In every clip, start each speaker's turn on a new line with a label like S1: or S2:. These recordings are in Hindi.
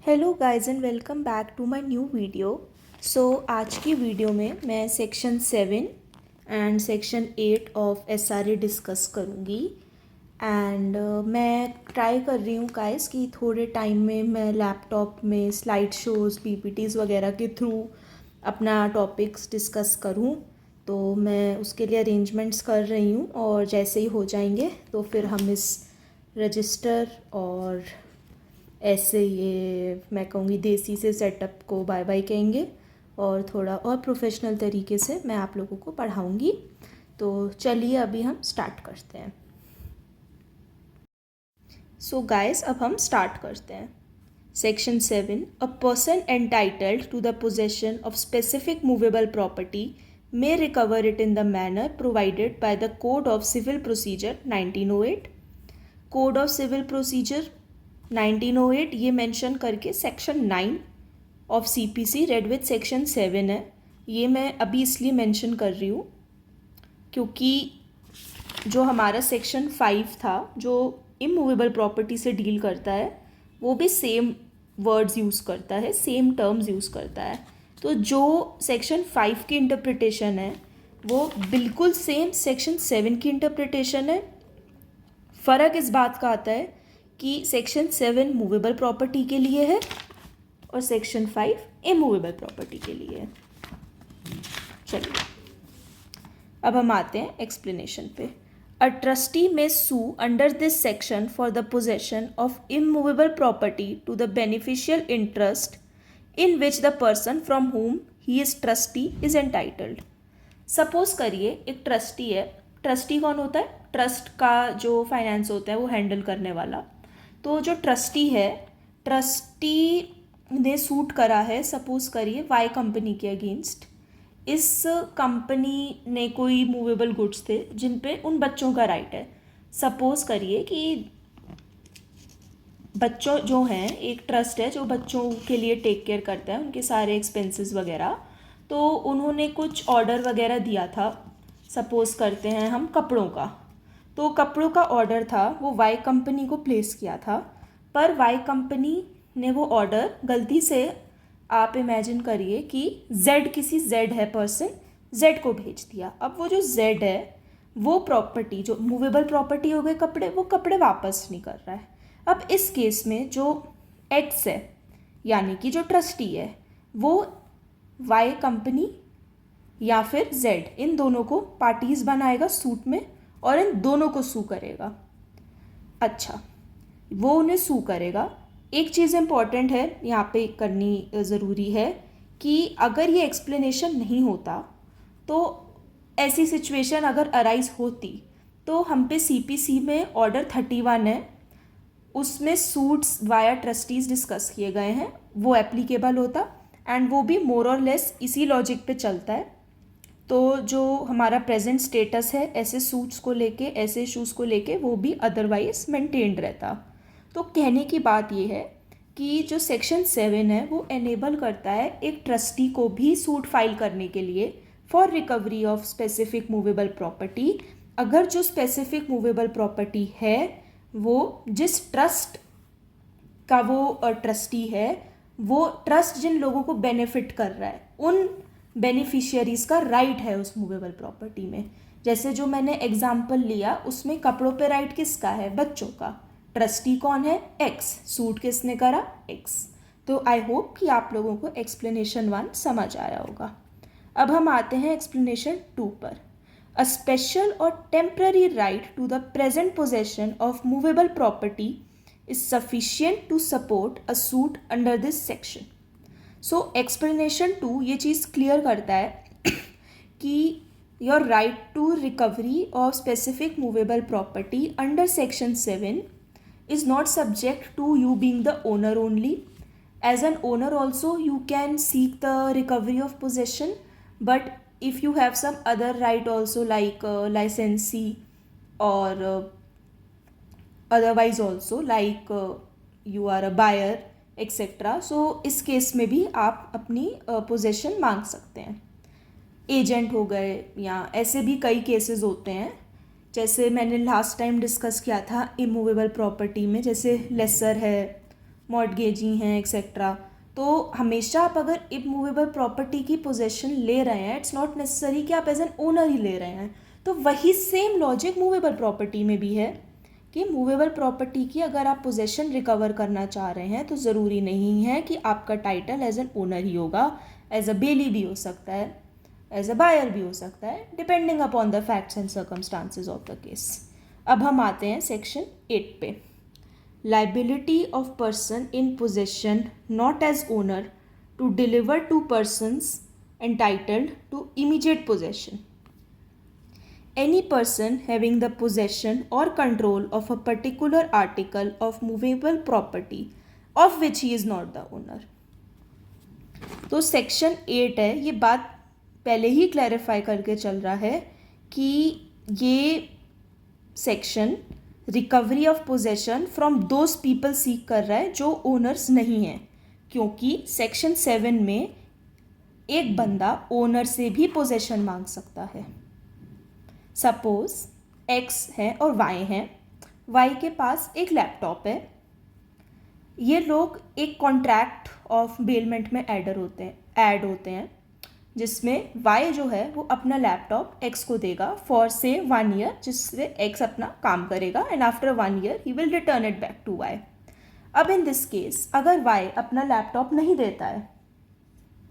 S1: Hello guys and welcome back to my new video. आज की वीडियो में मैं section 7 and section 8 of SRA discuss करूँगी। एंड मैं ट्राई कर रही हूँ गाइस कि थोड़े टाइम में मैं लैपटॉप में स्लाइड शोज़ पीपीटीज वगैरह के थ्रू अपना टॉपिक्स डिस्कस करूँ। तो मैं उसके लिए अरेंजमेंट्स कर रही हूँ और जैसे ही हो जाएंगे तो फिर हम इस रजिस्टर और ऐसे ये मैं कहूँगी देसी से सेटअप को बाय बाय कहेंगे और थोड़ा और प्रोफेशनल तरीके से मैं आप लोगों को पढ़ाऊँगी। तो चलिए अभी हम स्टार्ट करते हैं। गाइस अब हम स्टार्ट करते हैं। Section 7, a person entitled to the possession of specific movable property may recover it in the manner provided by the Code of Civil Procedure 1908. Code of civil procedure 1908 ये मेंशन करके section 9 of CPC read with section 7 है। ये मैं अभी इसलिए मेंशन कर रही हूँ क्योंकि जो हमारा सेक्शन 5 था जो इमूवेबल प्रॉपर्टी से डील करता है वो भी सेम वर्ड्स यूज़ करता है, सेम टर्म्स यूज़ करता है। तो जो सेक्शन 5 की इंटरप्रिटेशन है वो बिल्कुल सेम सेक्शन 7 की इंटरप्रिटेशन है। फ़र्क इस बात का आता है कि सेक्शन 7 मूवेबल प्रॉपर्टी के लिए है और सेक्शन 5 इमूवेबल प्रॉपर्टी के लिए है। चलिए अब हम आते हैं एक्सप्लेनेशन पे। A trustee may sue under this section for the possession of immovable property to the beneficial interest in which the person from whom he is trustee is entitled. Suppose करिए एक ट्रस्टी है। ट्रस्टी कौन होता है? ट्रस्ट का जो फाइनेंस होता है वो हैंडल करने वाला। तो जो ट्रस्टी है, ट्रस्टी ने सूट करा है सपोज करिए वाई कंपनी के अगेंस्ट। इस कंपनी ने कोई मूवेबल गुड्स थे जिन पे उन बच्चों का राइट है। सपोज करिए कि बच्चों जो हैं, एक ट्रस्ट है जो बच्चों के लिए टेक केयर करता है उनके सारे एक्सपेंसेस वगैरह। तो उन्होंने कुछ ऑर्डर वगैरह दिया था, सपोज करते हैं हम कपड़ों का। तो कपड़ों का ऑर्डर था वो वाई कंपनी को प्लेस किया था, पर वाई कंपनी ने वो ऑर्डर गलती से, आप इमेजिन करिए कि जेड किसी जेड है पर्सन, जेड को भेज दिया। अब वो जो जेड है वो प्रॉपर्टी, जो मूवेबल प्रॉपर्टी हो गए कपड़े, वो कपड़े वापस नहीं कर रहा है। अब इस केस में जो एक्स है यानी कि जो ट्रस्टी है वो वाई कंपनी या फिर जेड, इन दोनों को पार्टीज बनाएगा सूट में और इन दोनों को सू करेगा। अच्छा, वो उन्हें सू करेगा। एक चीज़ इम्पॉर्टेंट है यहाँ पे करनी ज़रूरी है कि अगर ये एक्सप्लेनेशन नहीं होता तो ऐसी सिचुएशन अगर अराइज होती तो हम पे सीपीसी में ऑर्डर 31 है, उसमें सूट्स वाया ट्रस्टीज डिस्कस किए गए हैं, वो एप्लीकेबल होता एंड वो भी मोर और लेस इसी लॉजिक पे चलता है। तो जो हमारा प्रेजेंट स्टेटस है ऐसे सूट्स को लेके, ऐसे इशूज़ को लेके, वो भी अदरवाइज मेंटेन्ड रहता। तो कहने की बात ये है कि जो सेक्शन 7 है वो एनेबल करता है एक ट्रस्टी को भी सूट फाइल करने के लिए for recovery of specific movable property, अगर जो स्पेसिफिक मूवेबल प्रॉपर्टी है वो जिस ट्रस्ट का वो ट्रस्टी है, वो ट्रस्ट जिन लोगों को बेनिफिट कर रहा है उन बेनिफिशियरीज का राइट है उस मूवेबल प्रॉपर्टी में। जैसे जो मैंने एग्जाम्पल लिया उसमें कपड़ों पे राइट किसका है? बच्चों का। ट्रस्टी कौन है? एक्स। सूट किसने करा? एक्स। तो आई होप कि आप लोगों को एक्सप्लेनेशन 1 समझ आया होगा। अब हम आते हैं एक्सप्लेनेशन 2 पर। अ स्पेशल और temporary right to the present possession of movable property is sufficient to support a suit under this section. So explanation 2 ये चीज़ क्लियर करता है कि your right to recovery of specific movable property under section 7 is not subject to you being the owner only. As an owner also you can seek the recovery of possession, but if you have some other right also like licensee or otherwise also like you are a buyer etcetera. So इस केस में भी आप अपनी पोजेशन मांग सकते हैं। एजेंट हो गए या ऐसे भी कई केसेस होते हैं, जैसे मैंने लास्ट टाइम डिस्कस किया था इमूवेबल प्रॉपर्टी में, जैसे लेसर है मॉर्टगेजी हैं एक्सेट्रा। तो हमेशा आप अगर इमूवेबल प्रॉपर्टी की पोजेशन ले रहे हैं, इट्स नॉट नेसेसरी कि आप एज एन ओनर ही ले रहे हैं। तो वही सेम लॉजिक मूवेबल प्रॉपर्टी में भी है कि मूवेबल प्रॉपर्टी की अगर आप पोजेशन रिकवर करना चाह रहे हैं तो ज़रूरी नहीं है कि आपका टाइटल एज एन ओनर ही होगा, एज अ बेली भी हो सकता है, एज अ बायर भी हो सकता है, depending upon the facts and circumstances of the case. अब हम आते हैं सेक्शन 8 पे। Liability of person in possession not as owner to deliver to persons entitled to immediate possession. Any person having the possession or control of a particular article of movable property of which he is not the owner। तो सेक्शन 8 है, ये बात पहले ही क्लैरिफाई करके चल रहा है कि ये section recovery of possession from those people seek कर रहा है जो ओनर्स नहीं हैं, क्योंकि सेक्शन 7 में एक बंदा ओनर से भी पोजेशन मांग सकता है। सपोज X है और Y है, Y के पास एक लैपटॉप है, ये लोग एक कॉन्ट्रैक्ट ऑफ बेलमेंट में ऐड होते हैं जिसमें Y जो है वो अपना लैपटॉप X को देगा फॉर से 1 ईयर, जिससे X अपना काम करेगा and after 1 year he will return it back to Y। अब इन दिस केस अगर Y अपना लैपटॉप नहीं देता है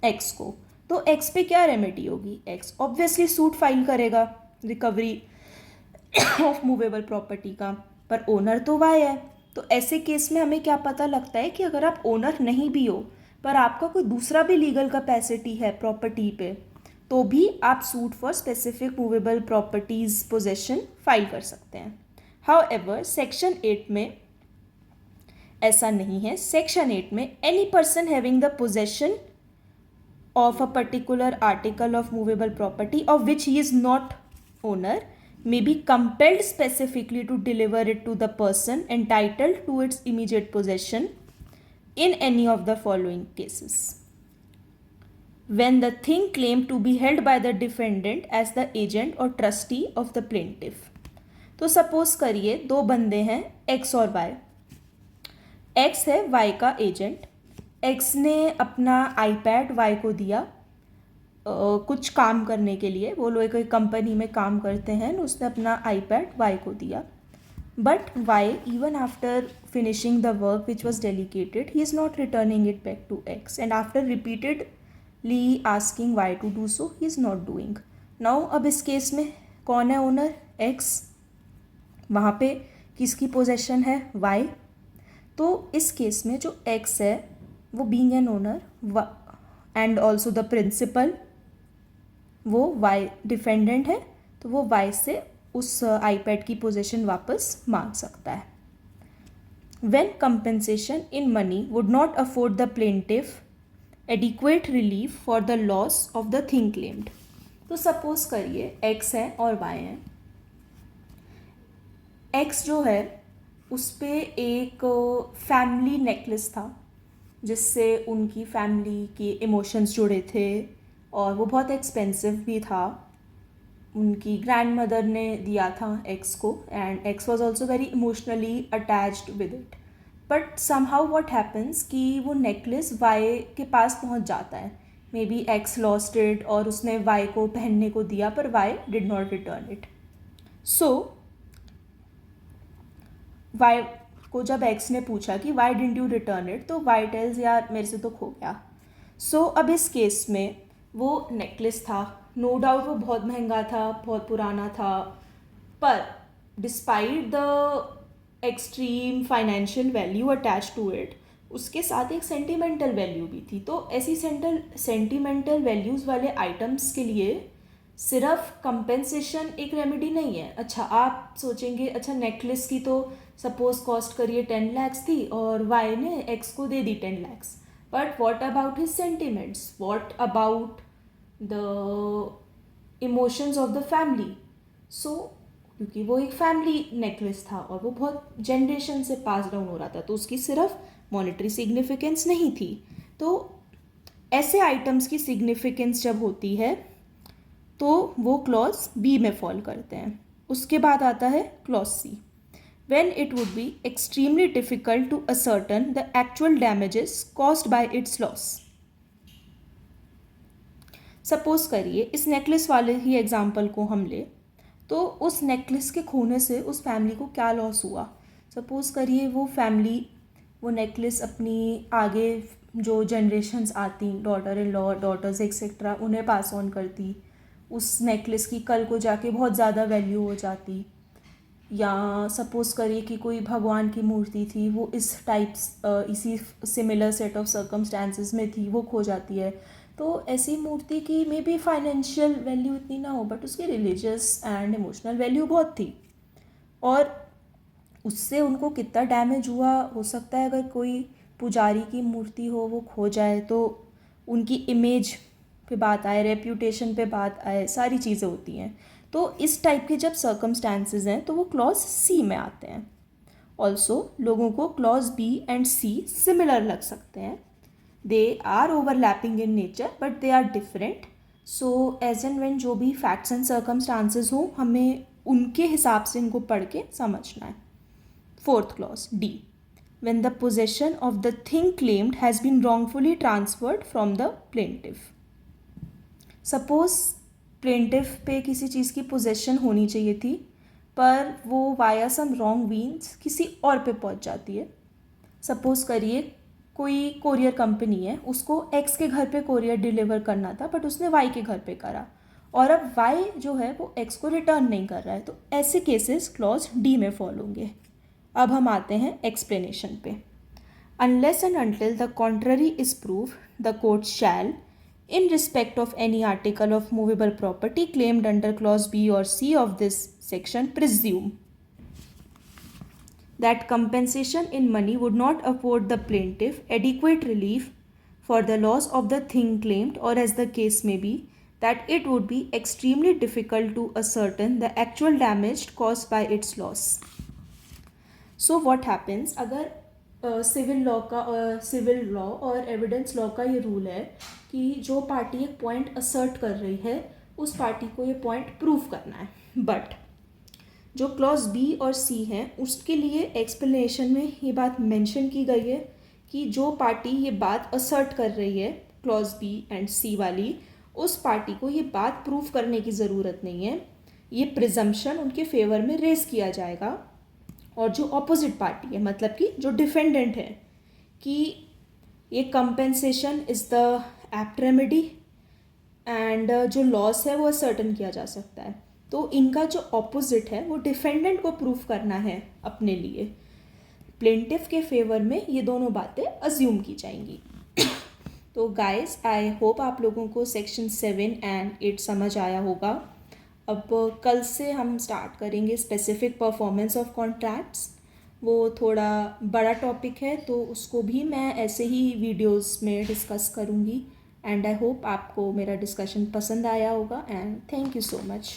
S1: X को, तो X पे क्या रेमेडी होगी? X ऑब्वियसली सूट फाइल करेगा रिकवरी ऑफ मूवेबल प्रॉपर्टी का, पर ओनर तो Y है। तो ऐसे केस में हमें क्या पता लगता है कि अगर आप ओनर नहीं भी हो पर आपका कोई दूसरा भी लीगल कैपेसिटी है प्रॉपर्टी पे, तो भी आप suit for specific movable properties possession file कर सकते हैं। हाउएवर सेक्शन 8 में ऐसा नहीं है। सेक्शन 8 में any person having the possession of a particular article of movable property of which he is not owner may be compelled specifically to deliver it to the person entitled to its immediate possession in any of the following cases: when the thing claimed to be held by the defendant as the agent or trustee of the plaintiff। तो सपोज करिए दो बंदे हैं X और Y। X है Y का एजेंट। X ने अपना आईपैड Y को दिया कुछ काम करने के लिए, वो लोग कोई कंपनी में काम करते हैं, उसने अपना आईपैड Y को दिया, but Y even after finishing the work which was delegated he is not returning it back to X and after repeatedly asking Y to do so he is not doing. Now अब इस केस में कौन है ओनर? X। वहाँ पे किसकी पोजेशन है? Y। तो इस केस में जो X है वो being an owner and also the principal, वो Y डिफेंडेंट है, तो वो Y से उस आईपैड की पोजीशन वापस मांग सकता है। When compensation in money would not afford the plaintiff adequate relief for the loss of the thing claimed. तो सपोज करिए X है और Y है। X जो है उस पर एक फैमिली नेकलेस था जिससे उनकी फैमिली के इमोशंस जुड़े थे और वो बहुत एक्सपेंसिव भी था। उनकी ग्रैंड मदर ने दिया था X को and X was also very emotionally attached with it. But somehow what happens कि वो नेकलेस Y के पास पहुंच जाता है। May be X lost it और उसने Y को पहनने को दिया पर Y did not return it. So Y को जब X ने पूछा कि Y didn't you return it, तो Y टेल्स यार मेरे से तो खो गया। सो अब इस केस में वो नेकलेस था, नो डाउट वो बहुत महंगा था, बहुत पुराना था, पर despite the extreme financial value attach to it, उसके साथ एक सेंटिमेंटल वैल्यू भी थी। तो ऐसी सेंटिमेंटल वैल्यूज़ वाले आइटम्स के लिए सिर्फ कंपेंसेशन एक रेमेडी नहीं है। अच्छा आप सोचेंगे अच्छा नेकलेस की तो सपोज कॉस्ट करिए 10 lakhs थी और Y ने X को दे दी 10 lakhs, but what about his sentiments, what about the emotions of the family. So क्योंकि वो एक फैमिली नेकलेस था और वो बहुत जनरेशन से पास डाउन हो रहा था, तो उसकी सिर्फ मॉनेटरी सिग्निफिकेंस नहीं थी। तो ऐसे आइटम्स की सिग्निफिकेंस जब होती है तो वो क्लॉज B में फॉल करते हैं। उसके बाद आता है clause C। when it would be extremely difficult to ascertain the actual damages caused by its loss. Suppose करिए इस नेकलेस वाले ही एग्जाम्पल को हम ले, तो उस नेकलेस के खोने से उस फैमिली को क्या लॉस हुआ. सपोज करिए वो फैमिली वो नेकलेस अपनी आगे जो जनरेशन्स आती, daughter in law, daughters etcetera, उन्हें पास ऑन करती. उस नेकलेस की कल को जाके बहुत ज़्यादा वैल्यू हो जाती. या सपोज़ करिए कि कोई भगवान की मूर्ति थी, वो इस टाइप्स इसी सिमिलर सेट ऑफ सर्कमस्टांसेस में थी, वो खो जाती है. तो ऐसी मूर्ति की मे बी फाइनेंशियल वैल्यू इतनी ना हो, बट उसकी रिलीजियस एंड इमोशनल वैल्यू बहुत थी. और उससे उनको कितना डैमेज हुआ हो सकता है, अगर कोई पुजारी की मूर्ति हो वो खो जाए तो उनकी इमेज पे बात आए, रेप्यूटेशन पे बात आए, सारी चीज़ें होती हैं. तो इस टाइप के जब सर्कमस्टांसेस हैं तो वो क्लॉज सी में आते हैं. ऑल्सो लोगों को clause B and C similar लग सकते हैं. They are overlapping in nature but they are different. So as and when जो भी फैक्ट्स एंड सर्कमस्टांसेस हों, हमें उनके हिसाब से इनको पढ़ के समझना है. Fourth clause D, when the possession of the thing claimed has been wrongfully transferred from the plaintiff. Suppose plaintiff पे किसी चीज़ की पोजेशन होनी चाहिए थी, पर वो वाया सम रॉन्ग मीन्स किसी और पे पहुंच जाती है. सपोज करिए कोई कोरियर कंपनी है, उसको एक्स के घर पे कोरियर डिलीवर करना था, बट उसने वाई के घर पे करा, और अब वाई जो है वो एक्स को रिटर्न नहीं कर रहा है. तो ऐसे केसेस क्लॉज डी में फॉलो होंगे. अब हम आते हैं एक्सप्लेनेशन पे. Unless and until the contrary is prove, the court shell, in respect of any article of movable property claimed under clause B or C of this section, presume that compensation in money would not afford the plaintiff adequate relief for the loss of the thing claimed, or as the case may be, that it would be extremely difficult to ascertain the actual damage caused by its loss. So what happens, अगर सिविल लॉ और एविडेंस लॉ का ये रूल है कि जो पार्टी एक पॉइंट असर्ट कर रही है उस पार्टी को ये पॉइंट प्रूव करना है. बट जो क्लॉज बी और सी हैं उसके लिए एक्सप्लेनेशन में ये बात मेंशन की गई है कि जो पार्टी ये बात असर्ट कर रही है, क्लॉज बी एंड सी वाली, उस पार्टी को ये बात प्रूव करने की ज़रूरत नहीं है. ये प्रिजम्पशन उनके फेवर में रेज किया जाएगा. और जो ऑपोजिट पार्टी है, मतलब कि जो डिफेंडेंट है, कि ये compensation is the apt remedy and जो लॉस है वो सर्टन किया जा सकता है. तो इनका जो ऑपोजिट है वो डिफेंडेंट को प्रूव करना है अपने लिए. प्लेंटिफ के फेवर में ये दोनों बातें अज्यूम की जाएंगी. तो गाइस, आई होप आप लोगों को सेक्शन 7 एंड 8 समझ आया होगा. अब कल से हम स्टार्ट करेंगे स्पेसिफिक परफॉर्मेंस ऑफ कॉन्ट्रैक्ट्स. वो थोड़ा बड़ा टॉपिक है तो उसको भी मैं ऐसे ही वीडियोस में डिस्कस करूँगी. एंड आई होप आपको मेरा डिस्कशन पसंद आया होगा. And thank you so much.